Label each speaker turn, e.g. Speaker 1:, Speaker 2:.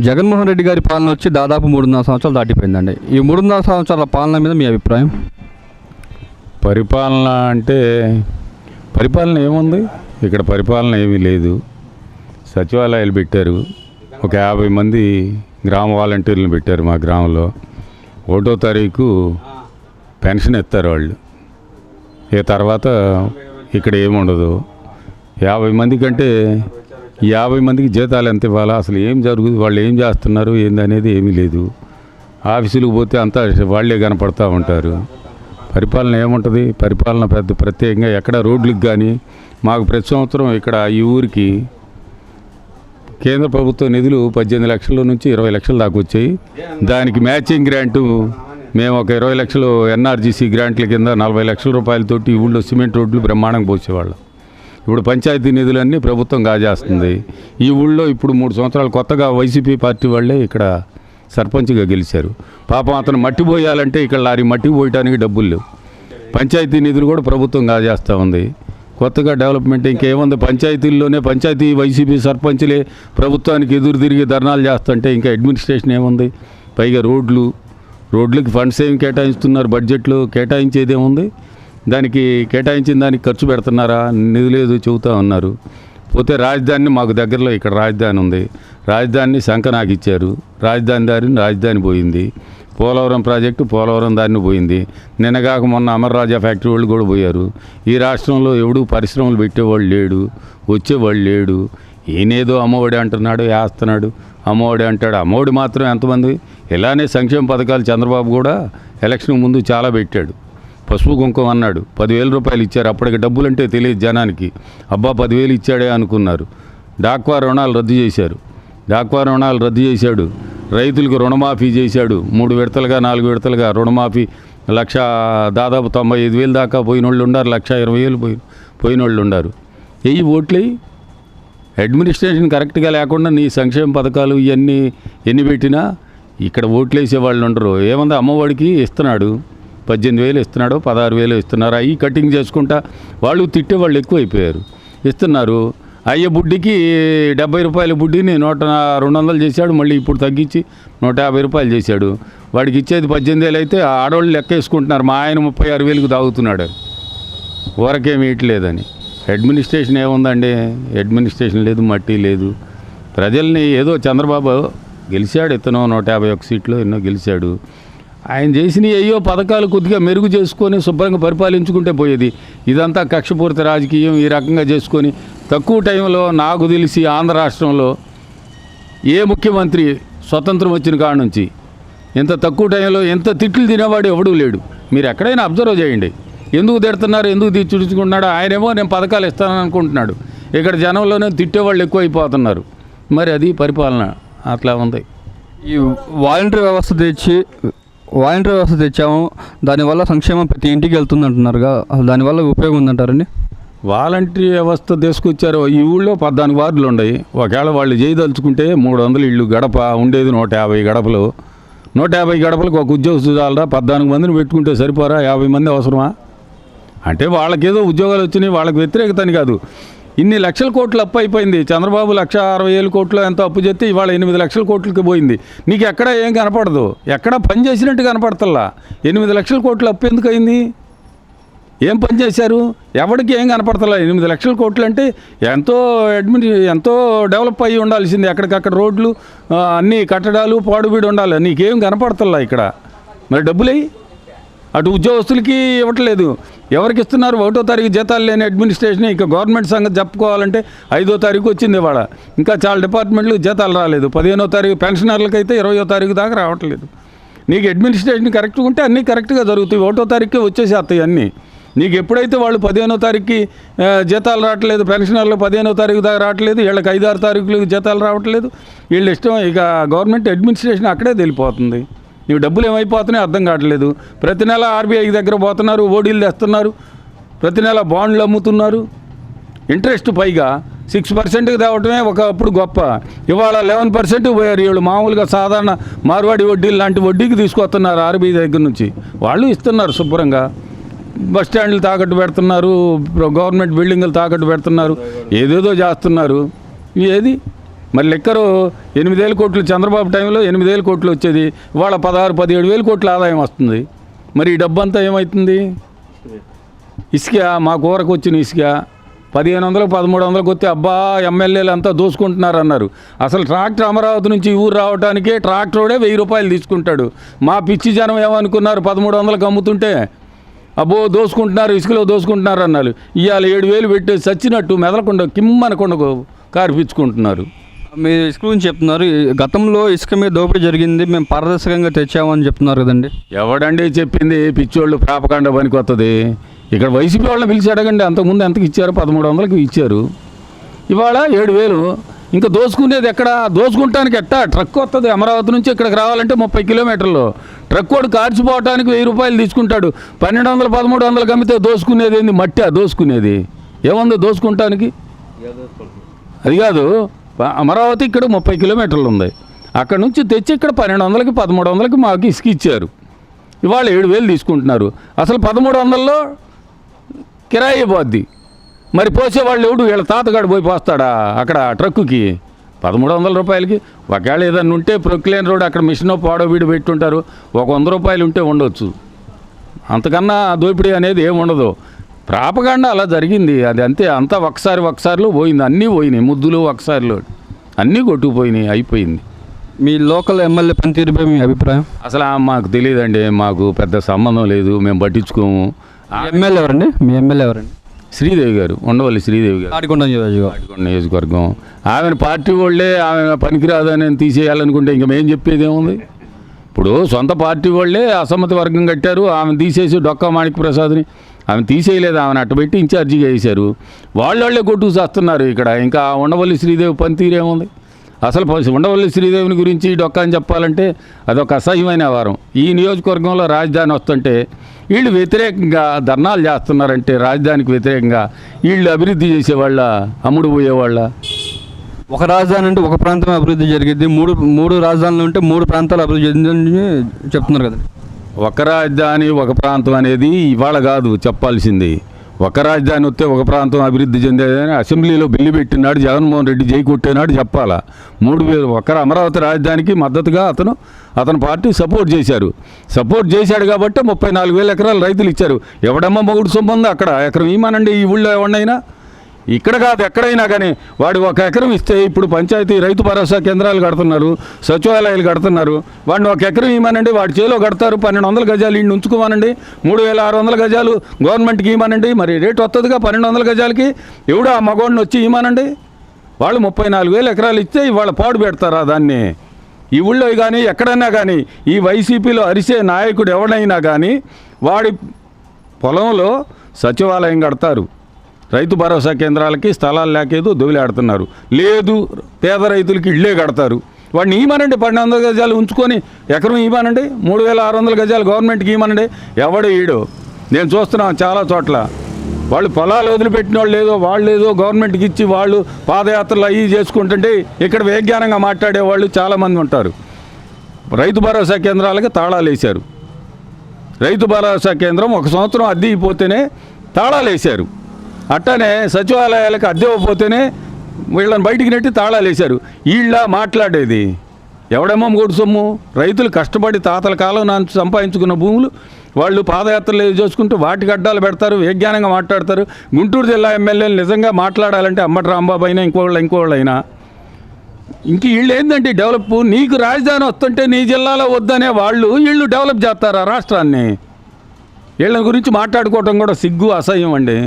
Speaker 1: జగన్మోహన్ రెడ్డి గారి పాలన వచ్చి దాదాపు 3.5 సంవత్సరాలు దాటిపోయిందండి. ఈ 3.5 సంవత్సరాల పాలన మీద మీ అభిప్రాయం?
Speaker 2: పరిపాలన అంటే పరిపాలన ఏముంది, ఇక్కడ పరిపాలన ఏమీ లేదు. సచివాలయాలు పెట్టారు, ఒక 50 మంది గ్రామ వాలంటీర్లను పెట్టారు మా గ్రామంలో. 1వ తారీఖు పెన్షన్ ఎత్తారు వాళ్ళు. తర్వాత ఇక్కడ ఏముండదు. 50 మంది కంటే 50 మందికి జీతాలు ఎంత ఇవ్వాలా, అసలు ఏం జరుగుతుంది, వాళ్ళు ఏం చేస్తున్నారు ఏందనేది ఏమీ లేదు. ఆఫీసులకు పోతే అంతా వాళ్ళే కనపడతా ఉంటారు. పరిపాలన ఏముంటుంది, పరిపాలన పెద్ద ప్రత్యేకంగా ఎక్కడ రోడ్లకు కానీ మాకు ప్రతి సంవత్సరం ఇక్కడ ఈ ఊరికి కేంద్ర ప్రభుత్వ నిధులు 18 లక్షల నుంచి 20 లక్షల దాకా వచ్చాయి. దానికి మ్యాచింగ్ గ్రాంటు మేము ఒక 20 లక్షలు ఎన్ఆర్జీసీ గ్రాంట్ల కింద 40 లక్షల రూపాయలతోటి ఈ ఊళ్ళో సిమెంట్ రోడ్లు బ్రహ్మాండంగా పోసేవాళ్ళం. ఇప్పుడు పంచాయతీ నిధులన్నీ ప్రభుత్వం కాజేస్తుంది. ఈ ఊళ్ళో ఇప్పుడు 3 సంవత్సరాలు కొత్తగా వైసీపీ పార్టీ వాళ్ళే ఇక్కడ సర్పంచ్గా గెలిచారు. పాపం అతను మట్టి పోయాలంటే ఇక్కడ లారీ మట్టి పోయడానికి డబ్బులు లేవు. పంచాయతీ నిధులు కూడా ప్రభుత్వం కాజేస్తూ ఉంది. కొత్తగా డెవలప్మెంట్ ఇంకేముంది, పంచాయతీల్లోనే పంచాయతీ వైసీపీ సర్పంచ్లే ప్రభుత్వానికి ఎదురు తిరిగి ధర్నాలు చేస్తుంటే ఇంకా అడ్మినిస్ట్రేషన్ ఏముంది. పైగా రోడ్లకి ఫండ్స్ ఏమి కేటాయిస్తున్నారు, బడ్జెట్లో కేటాయించేది ఏముంది, దానికి కేటాయించిన దానికి ఖర్చు పెడుతున్నారా, నిధులేదు చెబుతూ ఉన్నారు. పోతే రాజధానిని మాకు దగ్గరలో ఇక్కడ రాజధాని ఉంది, రాజధానిని శంఖ నాకు ఇచ్చారు, రాజధాని దారిని రాజధాని పోయింది. పోలవరం ప్రాజెక్టు పోలవరం దారిని పోయింది. నిన్నగాక మొన్న అమర్రాజా ఫ్యాక్టరీ వాళ్ళు కూడా పోయారు. ఈ రాష్ట్రంలో ఎవడు పరిశ్రమలు పెట్టేవాళ్ళు లేడు, వచ్చేవాళ్ళు లేడు. ఈయనేదో అమ్మఒడి అంటున్నాడు, వేస్తున్నాడు, అమ్మఒడి అంటాడు. అమ్మఒడి మాత్రం ఎంతమంది, ఇలానే సంక్షేమ పథకాలు చంద్రబాబు కూడా ఎలక్షన్ ముందు చాలా పెట్టాడు. పసుపు కుంకుమ అన్నాడు, 10,000 రూపాయలు ఇచ్చారు. అప్పటికి డబ్బులు అంటే తెలియదు జనానికి. అబ్బా 10,000 ఇచ్చాడే అనుకున్నారు. డాక్వా రుణాలు రద్దు చేశారు, చేశాడు. రైతులకు రుణమాఫీ చేశాడు. 3 విడతలుగా 4 విడతలుగా రుణమాఫీ. దాదాపు 95,000 దాకా పోయిన వాళ్ళు ఉన్నారు, 1,20,000 పోయిన వాళ్ళు ఉన్నారు. ఓట్లే అడ్మినిస్ట్రేషన్ కరెక్ట్గా లేకుండా నీ సంక్షేమ పథకాలు ఇవన్నీ ఎన్ని పెట్టినా ఇక్కడ ఓట్లేసే వాళ్ళు ఉండరు. ఏముంది, అమ్మఒడికి ఇస్తున్నాడు 18,000 ఇస్తున్నాడు, 16,000 ఇస్తున్నారు. అవి కటింగ్ చేసుకుంటా వాళ్ళు తిట్టే వాళ్ళు ఎక్కువైపోయారు. ఇస్తున్నారు. అయ్యే బుడ్డికి 70 రూపాయల బుడ్డిని 200 చేశాడు. మళ్ళీ ఇప్పుడు తగ్గించి 150 రూపాయలు చేశాడు. వాడికి ఇచ్చేది 18,000 అయితే ఆడవాళ్ళు లెక్క వేసుకుంటున్నారు. మా ఆయన 36,000కు తాగుతున్నాడు, ఊరకేమి ఇట్లేదని. అడ్మినిస్ట్రేషన్ ఏముందండి, అడ్మినిస్ట్రేషన్ లేదు, మట్టి లేదు. ప్రజల్ని ఏదో చంద్రబాబు గెలిచాడు, ఇతను 151 సీట్లు ఎన్నో గెలిచాడు. ఆయన చేసిన అయ్యో పథకాలు కొద్దిగా మెరుగు చేసుకొని శుభ్రంగా పరిపాలించుకుంటే పోయేది. ఇదంతా కక్షపూరిత రాజకీయం ఈ రకంగా చేసుకొని తక్కువ టైంలో నాకు తెలిసి ఆంధ్ర రాష్ట్రంలో ఏ ముఖ్యమంత్రి స్వతంత్రం వచ్చిన కాడ నుంచి ఇంత తక్కువ టైంలో ఎంత తిట్లు తినేవాడు ఎవడూ లేడు. మీరు ఎక్కడైనా అబ్జర్వ్ చేయండి. ఎందుకు తిడుతున్నారు, ఎందుకు చుడుచుకుంటున్నాడు. ఆయనేమో నేను పథకాలు ఇస్తానని అనుకుంటున్నాడు. ఇక్కడ జనంలోనే తిట్టేవాళ్ళు ఎక్కువ అయిపోతున్నారు. మరి అది పరిపాలన అట్లా ఉంది.
Speaker 1: ఈ వాలంటరీ వ్యవస్థ తెచ్చాము, దానివల్ల సంక్షేమం ప్రతి ఇంటికి వెళ్తుంది అంటున్నారుగా, అసలు దానివల్ల ఉపయోగం ఉందంటారండి?
Speaker 2: వాలంటరీ వ్యవస్థ తీసుకొచ్చారు. ఈ ఊళ్ళో 14 వార్డులు ఉన్నాయి. ఒకవేళ వాళ్ళు చేయదలుచుకుంటే 300 ఇళ్ళు, గడప ఉండేది 150 గడపలు. 150 గడపలకు ఒక ఉద్యోగస్తురాలరా 14 మందిని పెట్టుకుంటే సరిపోరా? 50 మంది అవసరమా? అంటే వాళ్ళకేదో ఉద్యోగాలు వచ్చినాయి, వాళ్ళకి వ్యతిరేకత అని కాదు. ఇన్ని లక్షల కోట్లు అప్పు అయిపోయింది. చంద్రబాబు 1,60,000 కోట్లు ఎంతో అప్పు చేస్తే ఇవాళ 8 లక్షల కోట్లకి పోయింది. నీకు ఎక్కడ ఏం కనపడదు, ఎక్కడ పని చేసినట్టు కనపడతల్లా. 8 లక్షల కోట్లు అప్పు ఎందుకు అయింది? ఏం పని చేశారు? ఎవరికి ఏం కనపడతలా. 8 లక్షల కోట్లు అంటే ఎంతో డెవలప్ అయ్యి ఉండాల్సింది. ఎక్కడికక్కడ రోడ్లు అన్నీ కట్టడాలు పాడుబీడు ఉండాలి. నీకేం కనపడతల్లా ఇక్కడ. మరి డబ్బులే అటు ఉద్యోగస్తులకి ఇవ్వట్లేదు. ఎవరికి ఇస్తున్నారు? 1వ తారీఖు జీతాలు లేని అడ్మినిస్ట్రేషన్. ఇక గవర్నమెంట్ సంగతి చెప్పుకోవాలంటే 5వ తారీఖు వచ్చింది ఇవాళ. ఇంకా చాలా డిపార్ట్మెంట్లు జీతాలు రాలేదు. 15వ తారీఖు పెన్షనర్లకు అయితే 20వ తారీఖు దాకా రావట్లేదు. నీకు అడ్మినిస్ట్రేషన్ కరెక్ట్గా ఉంటే అన్నీ కరెక్ట్గా జరుగుతాయి. 1వ తారీఖుకే వచ్చేసేస్తాయి అన్నీ. నీకు ఎప్పుడైతే వాళ్ళు 15వ తారీఖుకి జీతాలు రావట్లేదు, పెన్షనర్లు 15వ తారీఖు దాకా రావట్లేదు, వీళ్ళకి 5-6 తారీఖులకు జీతాలు రావట్లేదు, వీళ్ళు ఇష్టం. ఇక గవర్నమెంట్ అడ్మినిస్ట్రేషన్ అక్కడే తెలిపోతుంది. నీవు డబ్బులు ఏమైపోతున్నాయో అర్థం కావట్లేదు. ప్రతి నెల ఆర్బీఐ దగ్గర పోతున్నారు, ఓడీలు తెస్తున్నారు, ప్రతి నెల బాండ్లు అమ్ముతున్నారు. ఇంట్రెస్ట్ పైగా 6%కి తేవటమే ఒకప్పుడు గొప్ప. ఇవాళ 11% పోయారు. వీళ్ళు మామూలుగా సాధారణ మార్వాడి వడ్డీలు లాంటి వడ్డీకి తీసుకొస్తున్నారు ఆర్బీఐ దగ్గర నుంచి. వాళ్ళు ఇస్తున్నారు శుభ్రంగా. బస్ స్టాండ్లు తాకట్టు పెడుతున్నారు, గవర్నమెంట్ బిల్డింగులు తాకట్టు పెడుతున్నారు, ఏదేదో చేస్తున్నారు. ఏది మరి లెక్కరు 8,000 కోట్లు చంద్రబాబు టైంలో 8,000 కోట్లు వచ్చేది, ఇవాళ 16-17 కోట్ల ఆదాయం వస్తుంది. మరి ఈ డబ్బంతా ఏమవుతుంది? ఇసుక, మా కూరకు వచ్చిన ఇసుక 1,500-1,300 వస్తే అబ్బా ఎమ్మెల్యేలు అంతా దోసుకుంటున్నారు అన్నారు. అసలు ట్రాక్టర్ అమరావతి నుంచి ఊరు రావడానికే ట్రాక్టరోడే 1,000 రూపాయలు తీసుకుంటాడు. మా పిచ్చి జనం ఏమనుకున్నారు, 1,300కి అమ్ముతుంటే అబ్బో దోసుకుంటున్నారు, ఇసుకలో దోసుకుంటున్నారు అన్నారు. ఇవాళ 7,000 పెట్టి చచ్చినట్టు మెదలకుండా కిమ్మనకుండా కార్పించుకుంటున్నారు.
Speaker 1: మీరు ఇసుక గురించి చెప్తున్నారు, గతంలో ఇసుక మీద దోపిడీ జరిగింది, మేము పారదర్శకంగా తెచ్చామని చెప్తున్నారు కదండి.
Speaker 2: ఎవడండి చెప్పింది? పిచ్చోళ్ళు ప్రాపకాండ పనికి వస్తుంది. ఇక్కడ వైసీపీ వాళ్ళని పిలిచి అడగండి, అంతకుముందు ఎంతకి ఇచ్చారు? 1,300కి ఇచ్చారు. ఇవాళ 7,000. ఇంకా దోసుకునేది ఎక్కడ? దోసుకుంటానికి ఎట్టా? ట్రక్ వస్తుంది అమరావతి నుంచి ఇక్కడికి రావాలంటే 30 కిలోమీటర్లు. ట్రక్ వాడు కార్చిపోవటానికి 1,000 రూపాయలు తీసుకుంటాడు. 1,200-1,300కి అమ్మితే దోసుకునేది ఏంది? మట్టి దోసుకునేది ఏముంది దోసుకుంటానికి? అది కాదు, అమరావతి ఇక్కడ 30 కిలోమీటర్లు ఉంది. అక్కడ నుంచి తెచ్చి ఇక్కడ 1,200కి 1,300కి మాకు ఇసుక ఇచ్చారు. ఇవాళ 7,000 తీసుకుంటున్నారు. అసలు 1,300లో కిరాయి పోద్ది. మరి పోసేవాళ్ళు ఎవడు? వీళ్ళ తాతగాడు పోయి పోస్తాడా అక్కడ ట్రక్కుకి 1,300 రూపాయలకి? ఒకవేళ ఏదన్నా ఉంటే ప్రొక్లేన్ రోడ్ అక్కడ మిషనో పాడో వీడు పెట్టుంటారు, ఒక 100 రూపాయలు ఉంటే ఉండొచ్చు. అంతకన్నా దోపిడీ అనేది ఏమి ఉండదు. ప్రాపగాండ అలా జరిగింది. అది అంతే, అంతా ఒకసారిలో పోయింది. అన్నీ పోయినాయి, ముద్దులు ఒకసారిలో అన్నీ కొట్టుకుపోయినాయి, అయిపోయింది.
Speaker 1: మీ లోకల్ ఎమ్మెల్యే పనితీరుపై మీ అభిప్రాయం?
Speaker 2: అసలు మాకు తెలియదండి, మాకు పెద్ద సంబంధం లేదు, మేము పట్టించుకోము.
Speaker 1: ఎమ్మెల్యే ఎవరండి? మీ ఎమ్మెల్యే ఎవరండి?
Speaker 2: శ్రీదేవి గారు, ఉండవల్లి శ్రీదేవి గారు,
Speaker 1: తాడికొండ
Speaker 2: నియోజకవర్గం. ఆమెను పార్టీ వాళ్ళే ఆమె పనికిరాదని తీసేయాలనుకుంటే ఇంకా మేము చెప్పేది ఏముంది? ఇప్పుడు సొంత పార్టీ వాళ్ళే అసమ్మతి వర్గం కట్టారు, ఆమెను తీసేసి డొక్కా మాణిక్ ప్రసాద్ని ఆమె తీసేయలేదు, ఆమెను అట్టబెట్టి ఇన్ఛార్జిగా వేశారు. వాళ్ళే కొట్టుకు చేస్తున్నారు ఇక్కడ. ఇంకా ఉండవల్లి శ్రీదేవి పనితీరేముంది? అసలు ఉండవల్లి శ్రీదేవిని గురించి డొక్కా అని చెప్పాలంటే అదొక అసహ్యమైన వ్యవహారం. ఈ నియోజకవర్గంలో రాజధాని వస్తుంటే వీళ్ళు వ్యతిరేకంగా ధర్నాలు చేస్తున్నారంటే రాజధానికి వ్యతిరేకంగా వీళ్ళు అభివృద్ధి చేసేవాళ్ళ, అమ్ముడు పోయేవాళ్ళ?
Speaker 1: ఒక రాజధాని అంటే ఒక ప్రాంతం అభివృద్ధి జరిగింది, మూడు రాజధానులు ఉంటే 3 ప్రాంతాలు అభివృద్ధి చెందిందని చెప్తున్నారు కదండి.
Speaker 2: ఒక రాజధాని ఒక ప్రాంతం అనేది ఇవాళ కాదు చెప్పాల్సింది. ఒక రాజధాని వస్తే ఒక ప్రాంతం అభివృద్ధి చెందేదని అసెంబ్లీలో బిల్లు పెట్టినాడు జగన్మోహన్ రెడ్డి, జై కొట్టినాడు చెప్పాలా. 3,000 అమరావతి రాజధానికి మద్దతుగా అతని పార్టీ సపోర్ట్ చేశాడు కాబట్టి 34,000 ఎకరాలు రైతులు ఇచ్చారు. ఎవడమ్మ మొగుడు సొమ్ము ఉందో అక్కడ ఎకరం ఇవ్వమనండి. ఈ ఊళ్ళో ఎవరినైనా, ఇక్కడ కాదు ఎక్కడైనా కానీ వాడు 1 ఎకరం ఇస్తే ఇప్పుడు పంచాయతీ రైతు భరోసా కేంద్రాలు కడుతున్నారు, సచివాలయాలు కడుతున్నారు. వాడిని 1 ఎకరం ఇవ్వమనండి, వాడి చేలో కడతారు. 1,200 గజాలు ఇంటి ఉంచుకోమనండి, 3,600 గజాలు గవర్నమెంట్కి ఇవ్వమనండి. మరి రేటు వస్తుందిగా 1,200 గజాలకి. ఎవడో ఆ మగవాడిని వచ్చి ఇవ్వమనండి. వాళ్ళు 34,000 ఎకరాలు ఇస్తే ఇవాళ పాడు పెడతారా దాన్ని? ఈ ఊళ్ళో కానీ ఎక్కడైనా కానీ ఈ వైసీపీలో అరిసే నాయకుడు ఎవడైనా కానీ వాడి పొలంలో సచివాలయం కడతారు, రైతు భరోసా కేంద్రాలకి స్థలాలు లేకేదో దొవిలాడుతున్నారు, లేదు పేద రైతులకి ఇళ్ళే కడతారు. వాడిని ఇవ్వమనండి, 1,200 గజాలు ఉంచుకొని ఎకరం ఇవ్వమనండి, 3,600 గజాలు గవర్నమెంట్కి ఇవ్వమనండి. ఎవడు ఈడు? నేను చూస్తున్నాను చాలా చోట్ల వాళ్ళు పొలాలు వదిలిపెట్టిన వాళ్ళు లేదో, వాళ్ళు ఏదో గవర్నమెంట్కి ఇచ్చి వాళ్ళు పాదయాత్రలు అవి చేసుకుంటుంటే ఇక్కడ విజ్ఞానంగా మాట్లాడేవాళ్ళు చాలామంది ఉంటారు. రైతు భరోసా కేంద్రాలకి తాళాలు వేశారు. రైతు భరోసా కేంద్రం 1 సంవత్సరం అద్దె ఇవ్వకపోతేనే తాళాలు వేశారు. అట్టనే సచివాలయాలకు అద్దె ఇవ్వకపోతేనే వీళ్ళని బయటికి నెట్టి తాళాలు వేశారు. వీళ్ళ మాట్లాడేది ఎవడేమో మూడు సొమ్ము? రైతులు కష్టపడి తాతల కాలం నాటి సంపాదించుకున్న భూములు వాళ్ళు పాదయాత్రలు చేసుకుంటూ వాటికి అడ్డాలు పెడతారు, విజ్ఞానంగా మాట్లాడతారు. గుంటూరు జిల్లా ఎమ్మెల్యేలు నిజంగా మాట్లాడాలంటే అమ్మటి రాంబాబు అయినా ఇంకోళ్ళు అయినా ఇంక వీళ్ళు ఏంటంటే డెవలప్, నీకు రాజధాని వస్తుంటే నీ జిల్లాలో వద్దనే వీళ్ళు డెవలప్ చేస్తారు ఆ రాష్ట్రాన్ని. వీళ్ళ గురించి మాట్లాడుకోవటం కూడా సిగ్గు, అసహ్యం అండి.